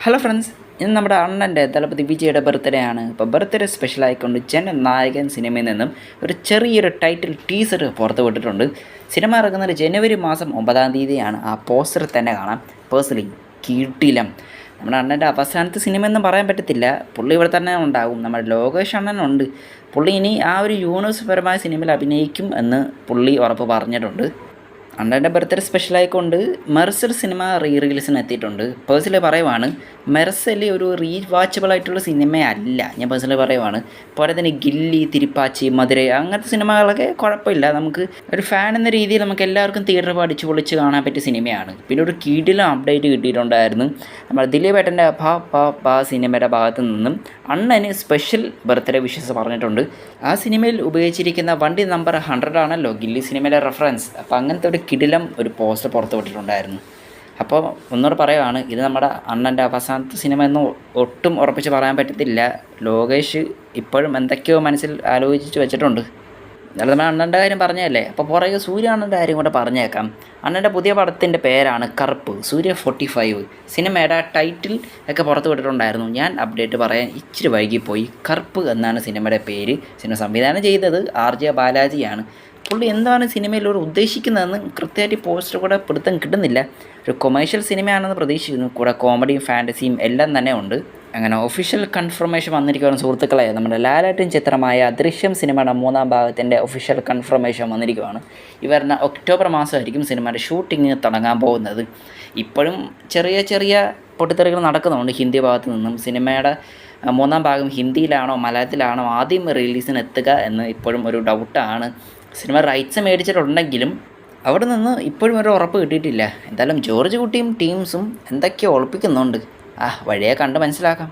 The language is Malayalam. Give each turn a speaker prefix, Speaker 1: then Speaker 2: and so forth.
Speaker 1: ഹലോ ഫ്രണ്ട്സ്, ഇന്ന് നമ്മുടെ അണ്ണൻ്റെ ദളപതി വിജയുടെ ബർത്ത്ഡേ ആണ്. ഇപ്പോൾ ബർത്ത്ഡേ സ്പെഷ്യലായിക്കൊണ്ട് ജനനായകൻ സിനിമയിൽ നിന്നും ഒരു ചെറിയൊരു ടൈറ്റിൽ ടീസർ പുറത്തു വിട്ടിട്ടുണ്ട്. സിനിമ ഇറങ്ങുന്നത് ജനുവരി മാസം 9-ാം തീയതിയാണ്. ആ പോസ്റ്റർ തന്നെ കാണാം. പേഴ്സണലി കിടിലം. നമ്മുടെ അണ്ണൻ്റെ അവസാനത്തെ സിനിമ എന്ന് പറയാൻ പറ്റത്തില്ല. പുള്ളി ഇവിടെ തന്നെ ഉണ്ടാകും. നമ്മുടെ ലോകേഷ് അണ്ണനുണ്ട്. പുള്ളി ഇനി ആ ഒരു യൂണിവേഴ്സ് പരമായ സിനിമയിൽ അഭിനയിക്കും എന്ന് പുള്ളി ഉറപ്പ് പറഞ്ഞിട്ടുണ്ട്. അണ്ണൻ്റെ ബർത്ത്ഡേ സ്പെഷ്യലായിക്കൊണ്ട് മെർസൽ സിനിമ റിലീസിന് എത്തിയിട്ടുണ്ട്. പേഴ്സണലി പറയുവാണ്, മെർസൽ ഒരു വാച്ചബിൾ ആയിട്ടുള്ള സിനിമയല്ല. ഞാൻ പേഴ്സണലി പറയുവാണ്. പോലെ തന്നെ ഗില്ലി, തിരുപ്പാച്ചി, മധുരൈ അങ്ങനത്തെ സിനിമകളൊക്കെ കുഴപ്പമില്ല. നമുക്ക് ഒരു ഫാൻ എന്ന രീതിയിൽ നമുക്ക് എല്ലാവർക്കും തിയേറ്ററിൽ അടിച്ച് പൊളിച്ച് കാണാൻ പറ്റിയ സിനിമയാണ്. പിന്നെ ഒരു കിടിലം അപ്ഡേറ്റ് കിട്ടിയിട്ടുണ്ടായിരുന്നു. നമ്മൾ ദിലീപ് ഏട്ടൻ്റെ ബാ സിനിമയുടെ ഭാഗത്തു നിന്നും അണ്ണന് സ്പെഷ്യൽ ബർത്ത്ഡേ വിഷസ് പറഞ്ഞിട്ടുണ്ട്. ആ സിനിമയിൽ ഉപയോഗിച്ചിരിക്കുന്ന വണ്ടി നമ്പർ 100 ആണല്ലോ ഗില്ലി സിനിമയിലെ റെഫറൻസ്. അപ്പോൾ അങ്ങനത്തെ ഒരു കിടിലം ഒരു പോസ്റ്റർ പുറത്ത് വിട്ടിട്ടുണ്ടായിരുന്നു. അപ്പോൾ ഒന്നുകൂടെ പറയുവാണ്, ഇത് നമ്മുടെ അണ്ണൻ്റെ അവസാനത്തെ സിനിമ എന്ന് ഒട്ടും ഉറപ്പിച്ച് പറയാൻ പറ്റത്തില്ല. ലോകേഷ് ഇപ്പോഴും എന്തൊക്കെയോ മനസ്സിൽ ആലോചിച്ച് വെച്ചിട്ടുണ്ട്. എന്നാലും നമ്മൾ അണ്ണൻ്റെ കാര്യം പറഞ്ഞതല്ലേ, അപ്പോൾ പുറകെ സൂര്യ അണ്ണൻ്റെ കാര്യം കൂടെ പറഞ്ഞേക്കാം. അണ്ണൻ്റെ പുതിയ പടത്തിൻ്റെ പേരാണ് കറുപ്പ്, സൂര്യ 45. സിനിമയുടെ ടൈറ്റിൽ ഒക്കെ പുറത്ത് വിട്ടിട്ടുണ്ടായിരുന്നു. ഞാൻ അപ്ഡേറ്റ് പറയാൻ ഇച്ചിരി വൈകിപ്പോയി. കറുപ്പ് എന്നാണ് സിനിമയുടെ പേര്. സിനിമ സംവിധാനം ചെയ്തത് RJ ബാലാജിയാണ്. പുള്ളി എന്താണ് സിനിമയിൽ ഒരു ഉദ്ദേശിക്കുന്നതെന്ന് കൃത്യമായിട്ട് പോസ്റ്റർ കൂടെ പിടുത്തം കിട്ടുന്നില്ല. ഒരു കൊമേഴ്ഷ്യൽ സിനിമയാണെന്ന് പ്രതീക്ഷിക്കുന്നു. കൂടെ കോമഡിയും ഫാൻറ്റസിയും എല്ലാം തന്നെ ഉണ്ട്. അങ്ങനെ ഒഫീഷ്യൽ കൺഫർമേഷൻ വന്നിരിക്കുകയാണ് സുഹൃത്തുക്കളെ. നമ്മുടെ ലാലേട്ടൻ ചിത്രമായ ദൃശ്യം സിനിമയുടെ 3-ാം ഭാഗത്തിൻ്റെ ഒഫീഷ്യൽ കൺഫർമേഷൻ വന്നിരിക്കുകയാണ്. ഈ വരുന്ന ഒക്ടോബർ മാസമായിരിക്കും സിനിമയുടെ ഷൂട്ടിങ് തുടങ്ങാൻ പോകുന്നത്. ഇപ്പോഴും ചെറിയ ചെറിയ പൊട്ടിത്തെറികൾ നടക്കുന്നുണ്ട് ഹിന്ദി ഭാഗത്ത് നിന്നും. സിനിമയുടെ 3-ാം ഭാഗം ഹിന്ദിയിലാണോ മലയാളത്തിലാണോ ആദ്യം റിലീസിന് എത്തുക എന്ന് ഇപ്പോഴും ഒരു ഡൗട്ടാണ്. സിനിമ റൈറ്റ്സ് മേടിച്ചിട്ടുണ്ടെങ്കിലും അവിടെ നിന്ന് ഇപ്പോഴും ഒരു ഉറപ്പ് കിട്ടിയിട്ടില്ല. എന്തായാലും ജോർജ് കുട്ടിയും ടീംസും എന്തൊക്കെയോ ഒളിപ്പിക്കുന്നുണ്ട്. വഴിയെ കണ്ട് മനസ്സിലാക്കാം.